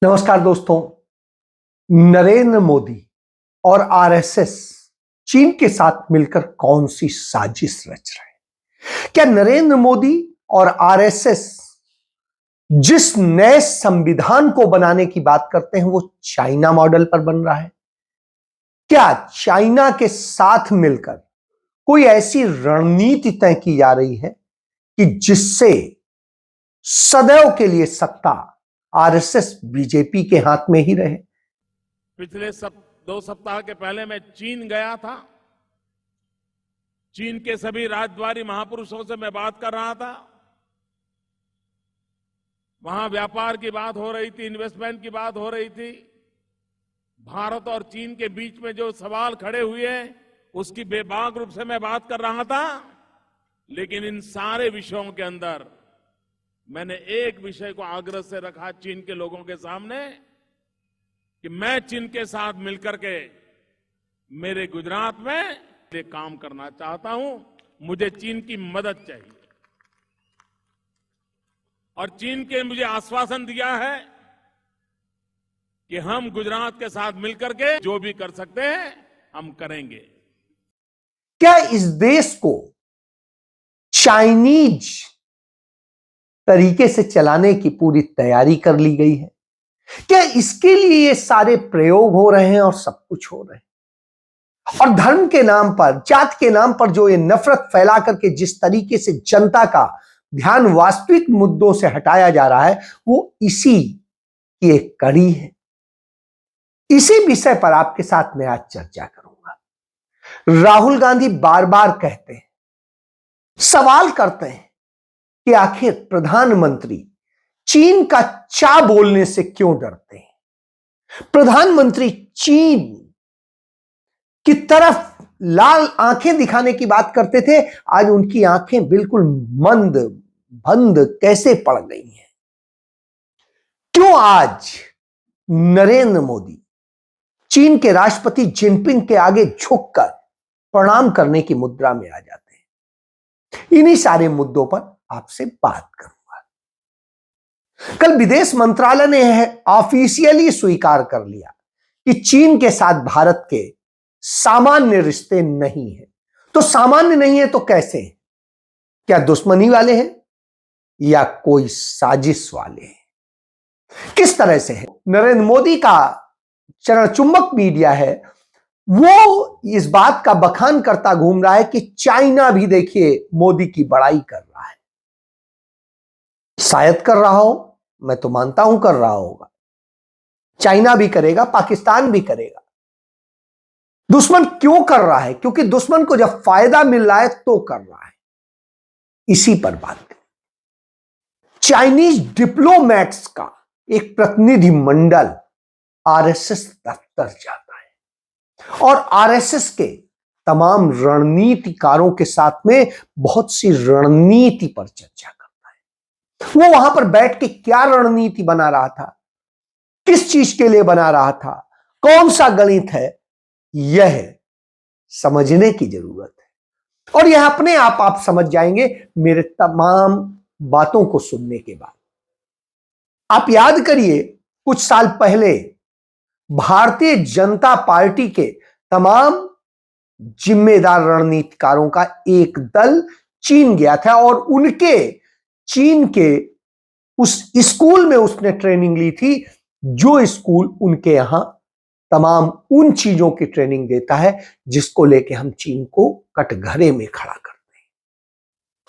नमस्कार दोस्तों। नरेंद्र मोदी और आरएसएस चीन के साथ मिलकर कौन सी साजिश रच रहे हैं? क्या नरेंद्र मोदी और आरएसएस जिस नए संविधान को बनाने की बात करते हैं वो चाइना मॉडल पर बन रहा है? क्या चाइना के साथ मिलकर कोई ऐसी रणनीति तय की जा रही है कि जिससे सदैव के लिए सत्ता आरएसएस बीजेपी के हाथ में ही रहे? पिछले 2 सप्ताह के पहले मैं चीन गया था। चीन के सभी राजद्वारी महापुरुषों से मैं बात कर रहा था। वहां व्यापार की बात हो रही थी, इन्वेस्टमेंट की बात हो रही थी। भारत और चीन के बीच में जो सवाल खड़े हुए हैं उसकी बेबाक रूप से मैं बात कर रहा था। लेकिन इन सारे विषयों के अंदर मैंने एक विषय को आग्रह से रखा चीन के लोगों के सामने कि मैं चीन के साथ मिलकर के मेरे गुजरात में काम करना चाहता हूं। मुझे चीन की मदद चाहिए और चीन के मुझे आश्वासन दिया है कि हम गुजरात के साथ मिलकर के जो भी कर सकते हैं हम करेंगे। क्या इस देश को चाइनीज तरीके से चलाने की पूरी तैयारी कर ली गई है? क्या इसके लिए ये सारे प्रयोग हो रहे हैं और सब कुछ हो रहे हैं? और धर्म के नाम पर, जात के नाम पर जो ये नफरत फैला करके जिस तरीके से जनता का ध्यान वास्तविक मुद्दों से हटाया जा रहा है वो इसी की एक कड़ी है। इसी विषय पर आपके साथ मैं आज चर्चा करूंगा। राहुल गांधी बार बार कहते हैं, सवाल करते हैं कि आखिर प्रधानमंत्री चीन का चा बोलने से क्यों डरते हैं? प्रधानमंत्री चीन की तरफ लाल आंखें दिखाने की बात करते थे, आज उनकी आंखें बिल्कुल मंद बंद कैसे पड़ गई हैं? क्यों आज नरेंद्र मोदी चीन के राष्ट्रपति जिनपिंग के आगे झुककर प्रणाम करने की मुद्रा में आ जाते हैं? इन्हीं सारे मुद्दों पर आपसे बात करूंगा। कल विदेश मंत्रालय ने ऑफिशियली स्वीकार कर लिया कि चीन के साथ भारत के सामान्य रिश्ते नहीं है। तो सामान्य नहीं है तो कैसे हैं? क्या दुश्मनी वाले हैं या कोई साजिश वाले हैं? किस तरह से है? नरेंद्र मोदी का चरणचुंबक मीडिया है वो इस बात का बखान करता घूम रहा है कि चाइना भी देखिए मोदी की बड़ाई कर रहा है। शायद कर रहा हो, मैं तो मानता हूं कर रहा होगा। चाइना भी करेगा, पाकिस्तान भी करेगा। दुश्मन क्यों कर रहा है? क्योंकि दुश्मन को जब फायदा मिल रहा है तो कर रहा है। इसी पर बात करें। चाइनीज डिप्लोमैट्स का एक प्रतिनिधि मंडल आरएसएस दफ्तर जाता है और आरएसएस के तमाम रणनीतिकारों के साथ में बहुत सी रणनीति पर चर्चा करता है। वो वहां पर बैठ के क्या रणनीति बना रहा था, किस चीज के लिए बना रहा था, कौन सा गणित है, यह समझने की जरूरत है। और यह अपने आप समझ जाएंगे मेरे तमाम बातों को सुनने के बाद। आप याद करिए, कुछ साल पहले भारतीय जनता पार्टी के तमाम जिम्मेदार रणनीतिकारों का एक दल चीन गया था और उनके चीन के उस स्कूल में उसने ट्रेनिंग ली थी जो स्कूल उनके यहां तमाम उन चीजों की ट्रेनिंग देता है जिसको लेके हम चीन को कटघरे में खड़ा करते हैं।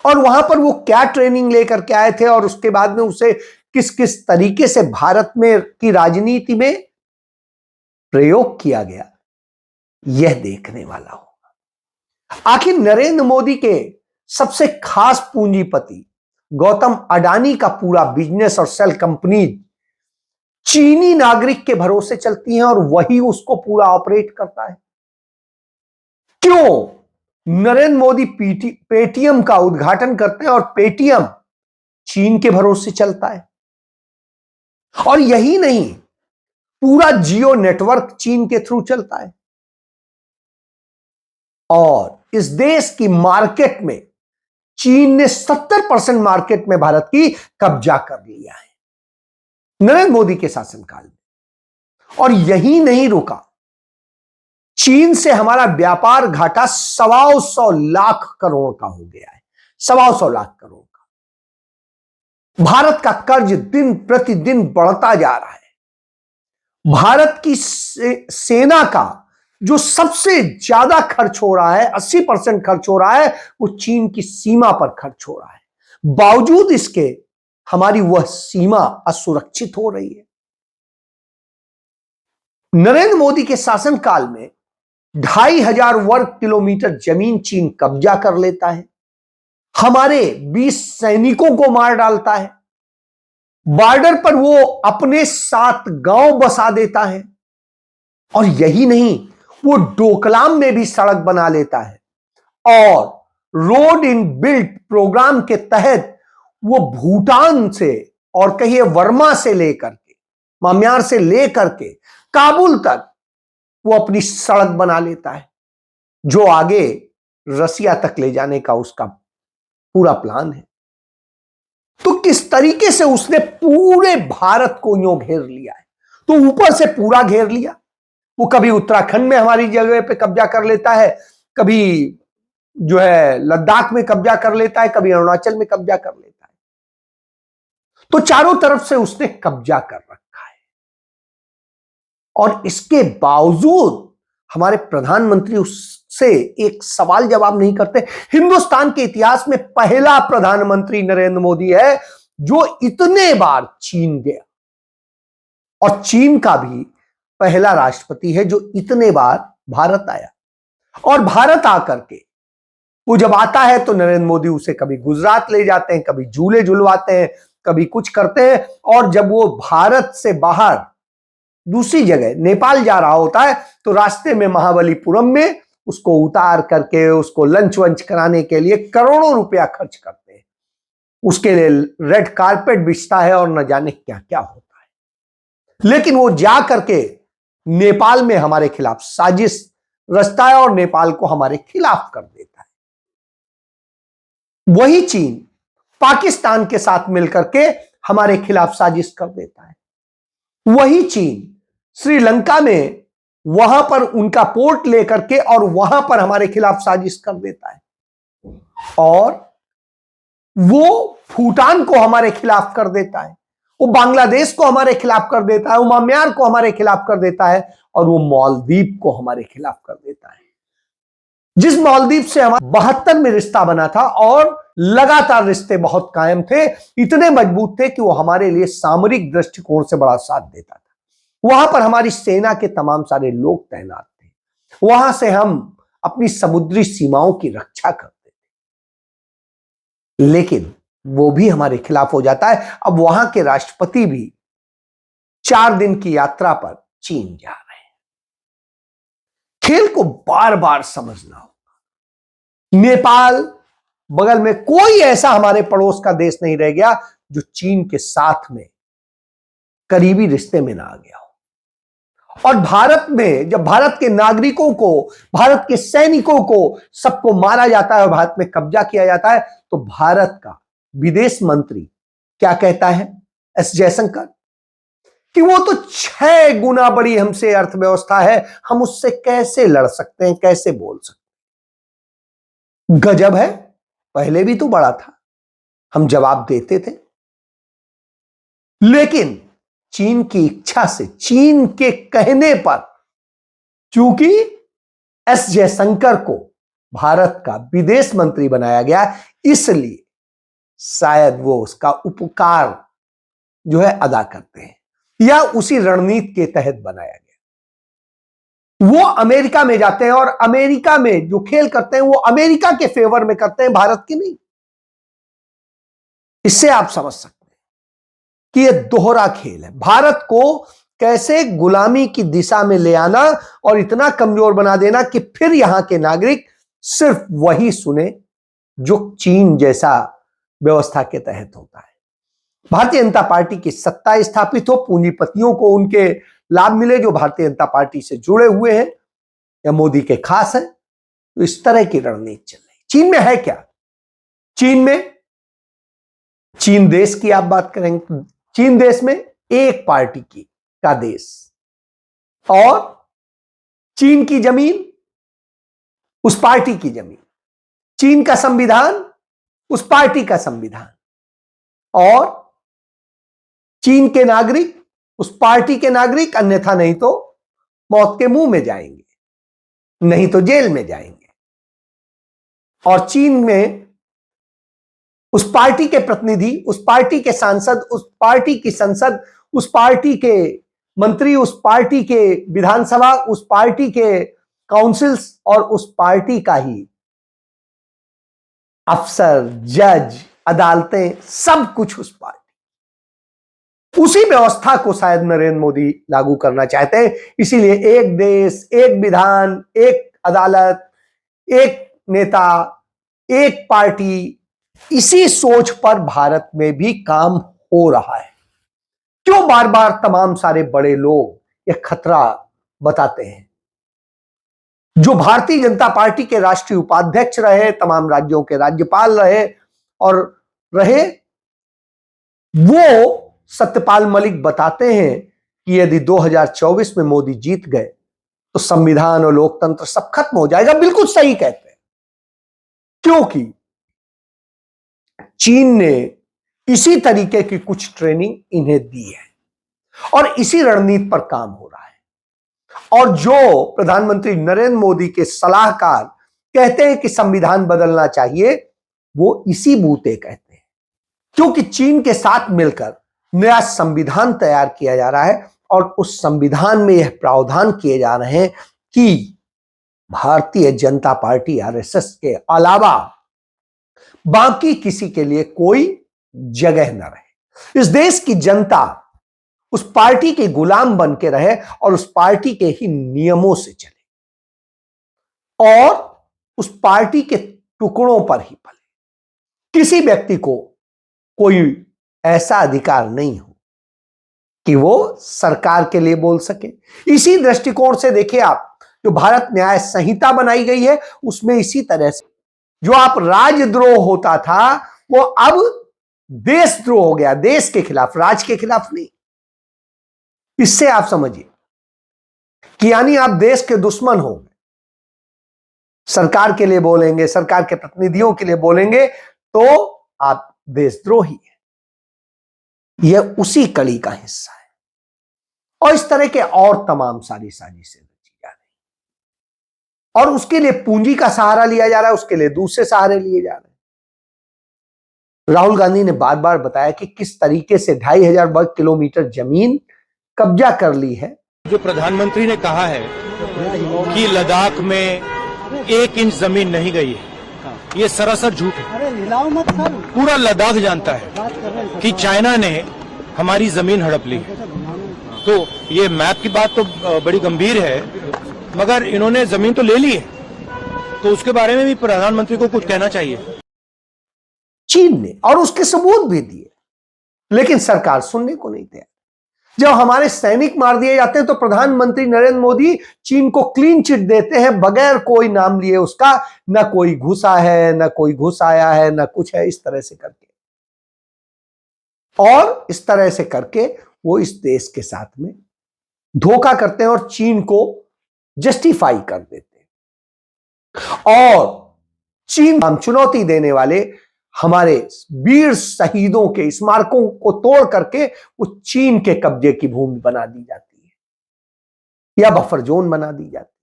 और वहां पर वो क्या ट्रेनिंग लेकर के आए थे और उसके बाद में उसे किस किस तरीके से भारत में की राजनीति में प्रयोग किया गया, यह देखने वाला होगा। आखिर नरेंद्र मोदी के सबसे खास पूंजीपति गौतम अडानी का पूरा बिजनेस और सेल कंपनी चीनी नागरिक के भरोसे चलती हैं और वही उसको पूरा ऑपरेट करता है। क्यों नरेंद्र मोदी पेटीएम का उद्घाटन करते हैं और पेटीएम चीन के भरोसे चलता है? और यही नहीं, पूरा जियो नेटवर्क चीन के थ्रू चलता है और इस देश की मार्केट में चीन ने 70% मार्केट में भारत की कब्जा कर लिया है। नरेंद्र मोदी के शासनकाल में। और यही नहीं रुका, चीन से हमारा व्यापार घाटा 125 लाख करोड़ का हो गया है, 125 लाख करोड़ का। भारत का कर्ज दिन प्रतिदिन बढ़ता जा रहा है। भारत की सेना का जो सबसे ज्यादा खर्च हो रहा है, 80% खर्च हो रहा है, वो चीन की सीमा पर खर्च हो रहा है। बावजूद इसके हमारी वह सीमा असुरक्षित हो रही है। नरेंद्र मोदी के शासनकाल में 2500 वर्ग किलोमीटर जमीन चीन कब्जा कर लेता है, हमारे 20 सैनिकों को मार डालता है, बॉर्डर पर वो अपने 7 गांव बसा देता है, और यही नहीं, वो डोकलाम में भी सड़क बना लेता है, और रोड इन बिल्ट प्रोग्राम के तहत वो भूटान से और कहिए वर्मा से लेकर के, म्यांमार से लेकर के काबुल तक वो अपनी सड़क बना लेता है, जो आगे रसिया तक ले जाने का उसका पूरा प्लान है। तो किस तरीके से उसने पूरे भारत को यूं घेर लिया है, तो ऊपर से पूरा घेर लिया। वो कभी उत्तराखंड में हमारी जगह पे कब्जा कर लेता है, कभी जो है लद्दाख में कब्जा कर लेता है, कभी अरुणाचल में कब्जा कर लेता है। तो चारों तरफ से उसने कब्जा कर रखा है, और इसके बावजूद हमारे प्रधानमंत्री उससे एक सवाल जवाब नहीं करते। हिंदुस्तान के इतिहास में पहला प्रधानमंत्री नरेंद्र मोदी है जो इतने बार चीन गया, और चीन का भी पहला राष्ट्रपति है जो इतने बार भारत आया। और भारत आकर के वो जब आता है तो नरेंद्र मोदी उसे कभी गुजरात ले जाते हैं, कभी झूले झुलवाते हैं, कभी कुछ करते हैं। और जब वो भारत से बाहर दूसरी जगह नेपाल जा रहा होता है तो रास्ते में महाबलीपुरम में उसको उतार करके उसको लंच वंच कराने के लिए करोड़ों रुपया खर्च करते हैं, उसके लिए रेड कारपेट बिछता है और न जाने क्या क्या होता है। लेकिन वो जा करके नेपाल में हमारे खिलाफ साजिश रचता है और नेपाल को हमारे खिलाफ कर देता है। वही चीन पाकिस्तान के साथ मिलकर के हमारे खिलाफ साजिश कर देता है। वही चीन श्रीलंका में वहां पर उनका पोर्ट लेकर के और वहां पर हमारे खिलाफ साजिश कर देता है, और वो भूटान को हमारे खिलाफ कर देता है, वो बांग्लादेश को हमारे खिलाफ कर देता है, वो म्यांमार को हमारे खिलाफ कर देता है, और वो मालदीव को हमारे खिलाफ कर देता है। जिस मालदीव से हमारा 72 में रिश्ता बना था और लगातार रिश्ते बहुत कायम थे, इतने मजबूत थे कि वो हमारे लिए सामरिक दृष्टिकोण से बड़ा साथ देता था। वहां पर हमारी सेना के तमाम सारे लोग तैनात थे, वहां से हम अपनी समुद्री सीमाओं की रक्षा करते थे। लेकिन वो भी हमारे खिलाफ हो जाता है। अब वहां के राष्ट्रपति भी 4 दिन की यात्रा पर चीन जा रहे हैं। खेल को बार बार समझना होगा। नेपाल बगल में कोई ऐसा हमारे पड़ोस का देश नहीं रह गया जो चीन के साथ में करीबी रिश्ते में ना आ गया हो। और भारत में जब भारत के नागरिकों को, भारत के सैनिकों को सबको मारा जाता है और भारत में कब्जा किया जाता है, तो भारत का विदेश मंत्री क्या कहता है, एस जयशंकर, कि वो तो 6 गुना बड़ी हमसे अर्थव्यवस्था है, हम उससे कैसे लड़ सकते हैं, कैसे बोल सकते हैं। गजब है, पहले भी तो बड़ा था, हम जवाब देते थे। लेकिन चीन की इच्छा से, चीन के कहने पर, चूंकि एस जयशंकर को भारत का विदेश मंत्री बनाया गया, इसलिए शायद वो उसका उपकार जो है अदा करते हैं, या उसी रणनीति के तहत बनाया गया। वो अमेरिका में जाते हैं और अमेरिका में जो खेल करते हैं वो अमेरिका के फेवर में करते हैं, भारत के नहीं। इससे आप समझ सकते हैं कि ये दोहरा खेल है। भारत को कैसे गुलामी की दिशा में ले आना और इतना कमजोर बना देना कि फिर यहां के नागरिक सिर्फ वही सुने जो चीन जैसा व्यवस्था के तहत होता है। भारतीय जनता पार्टी की सत्ता स्थापित हो, पूंजीपतियों को उनके लाभ मिले जो भारतीय जनता पार्टी से जुड़े हुए हैं या मोदी के खास हैं, तो इस तरह की रणनीति चल रही। चीन में है क्या? चीन में, चीन देश की आप बात करेंगे, चीन देश में एक पार्टी की का देश, और चीन की जमीन उस पार्टी की जमीन, चीन का संविधान उस पार्टी का संविधान, और चीन के नागरिक उस पार्टी के नागरिक, अन्यथा नहीं तो मौत के मुंह में जाएंगे, नहीं तो जेल में जाएंगे। और चीन में उस पार्टी के प्रतिनिधि, उस पार्टी के सांसद, उस पार्टी की संसद, उस पार्टी के मंत्री, उस पार्टी के विधानसभा, उस पार्टी के काउंसिल्स और उस पार्टी का ही अफसर, जज, अदालतें, सब कुछ उस पार्टी। उसी व्यवस्था को शायद नरेंद्र मोदी लागू करना चाहते हैं। इसीलिए एक देश, एक विधान, एक अदालत, एक नेता, एक पार्टी, इसी सोच पर भारत में भी काम हो रहा है। क्यों बार बार तमाम सारे बड़े लोग यह खतरा बताते हैं? जो भारतीय जनता पार्टी के राष्ट्रीय उपाध्यक्ष रहे, तमाम राज्यों के राज्यपाल रहे और रहे, वो सत्यपाल मलिक बताते हैं कि यदि 2024 में मोदी जीत गए तो संविधान और लोकतंत्र सब खत्म हो जाएगा। बिल्कुल सही कहते हैं, क्योंकि चीन ने इसी तरीके की कुछ ट्रेनिंग इन्हें दी है और इसी रणनीति पर काम हो रहा है। और जो प्रधानमंत्री नरेंद्र मोदी के सलाहकार कहते हैं कि संविधान बदलना चाहिए, वो इसी बूते कहते हैं, क्योंकि चीन के साथ मिलकर नया संविधान तैयार किया जा रहा है और उस संविधान में यह प्रावधान किए जा रहे हैं कि भारतीय जनता पार्टी आरएसएस के अलावा बाकी किसी के लिए कोई जगह न रहे। इस देश की जनता उस पार्टी के गुलाम बन के रहे और उस पार्टी के ही नियमों से चले और उस पार्टी के टुकड़ों पर ही पले। किसी व्यक्ति को कोई ऐसा अधिकार नहीं हो कि वो सरकार के लिए बोल सके। इसी दृष्टिकोण से देखिए आप, जो भारत न्याय संहिता बनाई गई है उसमें इसी तरह से जो आप राजद्रोह होता था वो अब देशद्रोह हो गया, देश के खिलाफ, राज के खिलाफ नहीं। इससे आप समझिए कि यानी आप देश के दुश्मन होंगे, सरकार के लिए बोलेंगे, सरकार के प्रतिनिधियों के लिए बोलेंगे तो आप देशद्रोही हैं। यह उसी कड़ी का हिस्सा है और इस तरह के और तमाम सारी साजिशें रची जा रही और उसके लिए पूंजी का सहारा लिया जा रहा है, उसके लिए दूसरे सहारे लिए जा रहे हैं। राहुल गांधी ने बार बार बताया कि किस तरीके से 2500 वर्ग किलोमीटर जमीन कब्जा कर ली है। जो प्रधानमंत्री ने कहा है कि लद्दाख में 1 इंच जमीन नहीं गई है, ये सरासर झूठ है। पूरा लद्दाख जानता है कि चाइना ने हमारी जमीन हड़प ली। तो ये मैप की बात तो बड़ी गंभीर है, मगर इन्होंने जमीन तो ले ली है, तो उसके बारे में भी प्रधानमंत्री को कुछ कहना चाहिए। चीन ने और उसके सबूत भी दिए, लेकिन सरकार सुनने को नहीं तैयार। जब हमारे सैनिक मार दिए जाते हैं तो प्रधानमंत्री नरेंद्र मोदी चीन को क्लीन चिट देते हैं बगैर कोई नाम लिए उसका, न कोई घुसा है, न कोई घुस आया है, न कुछ है, इस तरह से करके। और इस तरह से करके वो इस देश के साथ में धोखा करते हैं और चीन को जस्टिफाई कर देते हैं। और चीन हम चुनौती देने वाले हमारे वीर शहीदों के स्मारकों को तोड़ करके वो चीन के कब्जे की भूमि बना दी जाती है या बफर जोन बना दी जाती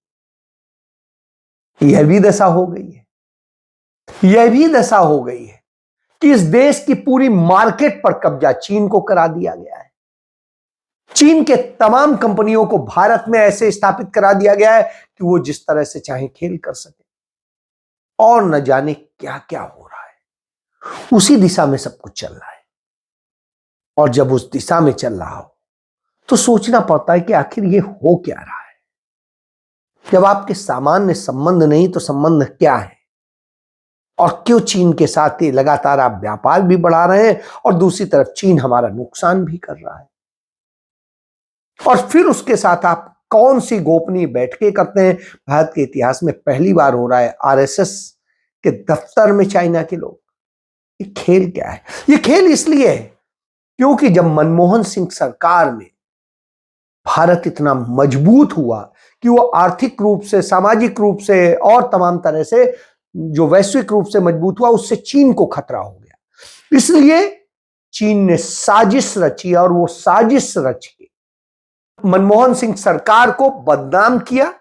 है। यह भी दशा हो गई है, यह भी दशा हो गई है कि इस देश की पूरी मार्केट पर कब्जा चीन को करा दिया गया है। चीन के तमाम कंपनियों को भारत में ऐसे स्थापित करा दिया गया है कि वो जिस तरह से चाहे खेल कर सके और न जाने क्या क्या हो रहा है। उसी दिशा में सब कुछ चल रहा है और जब उस दिशा में चल रहा हो तो सोचना पड़ता है कि आखिर ये हो क्या रहा है। जब आपके सामान्य संबंध नहीं तो संबंध क्या है और क्यों चीन के साथ ही लगातार आप व्यापार भी बढ़ा रहे हैं और दूसरी तरफ चीन हमारा नुकसान भी कर रहा है। और फिर उसके साथ आप कौन सी गोपनीय बैठकें करते हैं। भारत के इतिहास में पहली बार हो रहा है आरएसएस के दफ्तर में चाइना के लोग। ये खेल क्या है? ये खेल इसलिए है क्योंकि जब मनमोहन सिंह सरकार में भारत इतना मजबूत हुआ कि वो आर्थिक रूप से, सामाजिक रूप से और तमाम तरह से जो वैश्विक रूप से मजबूत हुआ, उससे चीन को खतरा हो गया। इसलिए चीन ने साजिश रची और वो साजिश रच के मनमोहन सिंह सरकार को बदनाम किया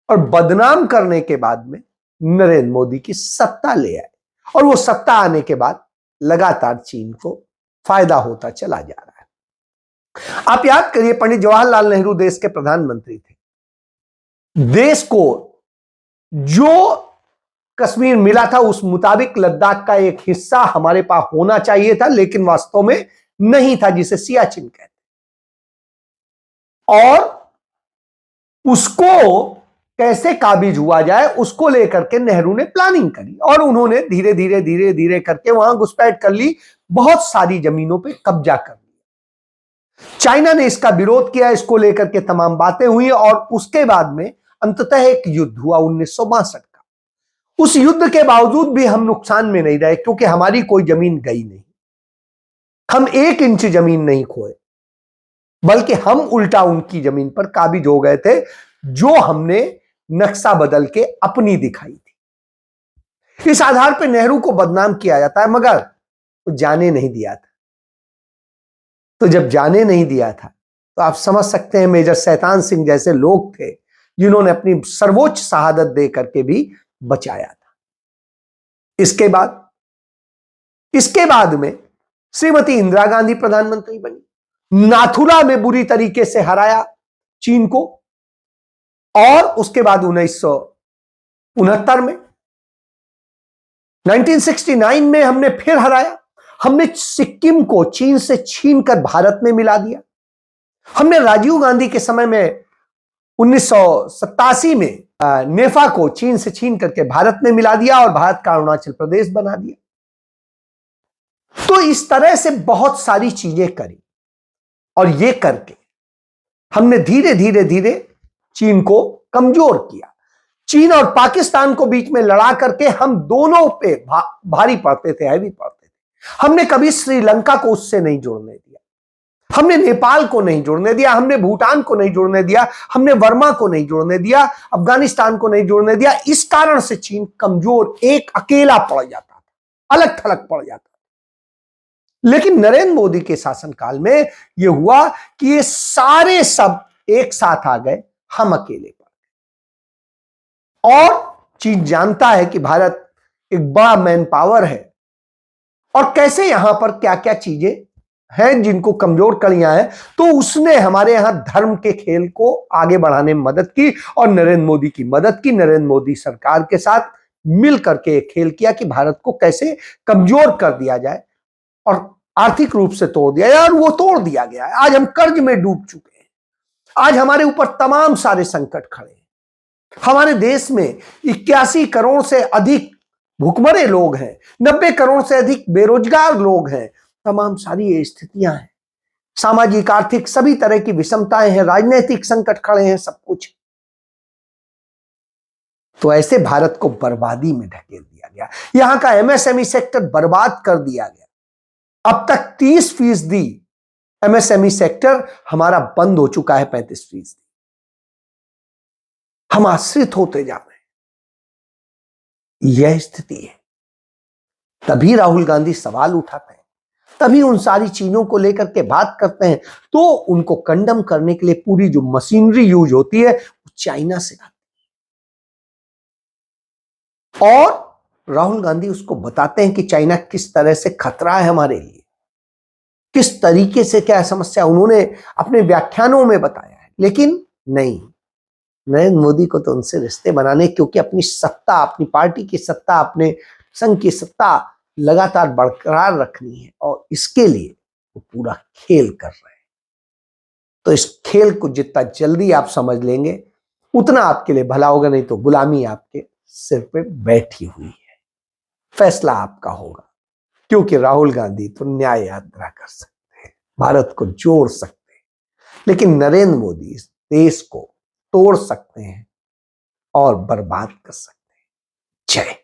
और बदनाम करने के बाद में नरेंद्र मोदी की सत्ता ले आए और वो सत्ता आने के बाद लगातार चीन को फायदा होता चला जा रहा है। आप याद करिए, पंडित जवाहरलाल नेहरू देश के प्रधानमंत्री थे। देश को जो कश्मीर मिला था उस मुताबिक लद्दाख का एक हिस्सा हमारे पास होना चाहिए था, लेकिन वास्तव में नहीं था, जिसे सियाचिन कहते। और उसको कैसे काबिज हुआ जाए, उसको लेकर के नेहरू ने प्लानिंग करी और उन्होंने धीरे धीरे धीरे धीरे करके वहां घुसपैठ कर ली, बहुत सारी जमीनों पे कब्जा कर लिया। चाइना ने इसका विरोध किया, इसको लेकर के तमाम बातें हुई और उसके बाद में अंततः एक युद्ध हुआ 1962 का। उस युद्ध के बावजूद भी हम नुकसान में नहीं रहे, क्योंकि हमारी कोई जमीन गई नहीं, हम 1 इंच जमीन नहीं खोए, बल्कि हम उल्टा उनकी जमीन पर काबिज हो गए थे, जो हमने नक्शा बदल के अपनी दिखाई थी। इस आधार पर नेहरू को बदनाम किया जाता है, मगर वो जाने नहीं दिया था। तो जब जाने नहीं दिया था तो आप समझ सकते हैं मेजर शैतान सिंह जैसे लोग थे जिन्होंने अपनी सर्वोच्च शहादत दे करके भी बचाया था। इसके बाद में श्रीमती इंदिरा गांधी प्रधानमंत्री बनी, नाथुला में बुरी तरीके से हराया चीन को, और उसके बाद 1969 में 1969 में हमने फिर हराया। हमने सिक्किम को चीन से छीनकर भारत में मिला दिया। हमने राजीव गांधी के समय में 1987 में नेफा को चीन से छीन करके भारत में मिला दिया और भारत का अरुणाचल प्रदेश बना दिया। तो इस तरह से बहुत सारी चीजें करी और ये करके हमने धीरे धीरे धीरे चीन को कमजोर किया। चीन और पाकिस्तान को बीच में लड़ा करके हम दोनों पे भारी पड़ते थे, हैवी पड़ते थे। हमने कभी श्रीलंका को उससे नहीं जोड़ने दिया, हमने नेपाल को नहीं जोड़ने दिया, हमने भूटान को नहीं जोड़ने दिया, हमने वर्मा को नहीं जोड़ने दिया, अफगानिस्तान को नहीं जोड़ने दिया। इस कारण से चीन कमजोर, एक अकेला पड़ जाता था, अलग थलग पड़ जाता था। लेकिन नरेंद्र मोदी के शासनकाल में यह हुआ कि ये सारे सब एक साथ आ गए, हम अकेले पड़ गए। और चीन जानता है कि भारत एक बड़ा मैन पावर है और कैसे यहां पर क्या क्या चीजें हैं जिनको कमजोर कड़ियां हैं। तो उसने हमारे यहां धर्म के खेल को आगे बढ़ाने में मदद की और नरेंद्र मोदी की मदद की। नरेंद्र मोदी सरकार के साथ मिल करके एक खेल किया कि भारत को कैसे कमजोर कर दिया जाए और आर्थिक रूप से तोड़ दिया जाए, और वो तोड़ दिया गया है। आज हम कर्ज में डूब चुके हैं, आज हमारे ऊपर तमाम सारे संकट खड़े हैं। हमारे देश में 81 करोड़ से अधिक भूखमरे लोग हैं, 90 करोड़ से अधिक बेरोजगार लोग हैं। तमाम सारी ये स्थितियां हैं, सामाजिक आर्थिक सभी तरह की विषमताएं हैं, राजनीतिक संकट खड़े हैं, सब कुछ। तो ऐसे भारत को बर्बादी में ढकेल दिया गया, यहां का एमएसएमई सेक्टर बर्बाद कर दिया गया। अब तक 30% एमएसएमई सेक्टर हमारा बंद हो चुका है, 35%। हम आश्रित होते जा रहे हैं, यह स्थिति है। तभी राहुल गांधी सवाल उठाते हैं, तभी उन सारी चीजों को लेकर के बात करते हैं। तो उनको कंडम करने के लिए पूरी जो मशीनरी यूज होती है वो चाइना से आती है, और राहुल गांधी उसको बताते हैं कि चाइना किस तरह से खतरा है हमारे लिए, किस तरीके से क्या समस्या उन्होंने अपने व्याख्यानों में बताया है। लेकिन नहीं, नरेंद्र मोदी को तो उनसे रिश्ते बनाने, क्योंकि अपनी सत्ता, अपनी पार्टी की सत्ता, अपने संघ की सत्ता लगातार बरकरार रखनी है, और इसके लिए वो पूरा खेल कर रहे हैं। तो इस खेल को जितना जल्दी आप समझ लेंगे उतना आपके लिए भला होगा, नहीं तो गुलामी आपके सिर पे बैठी हुई है। फैसला आपका होगा, क्योंकि राहुल गांधी तो न्याय यात्रा कर सकते हैं, भारत को जोड़ सकते हैं, लेकिन नरेंद्र मोदी इस देश को तोड़ सकते हैं और बर्बाद कर सकते हैं। जय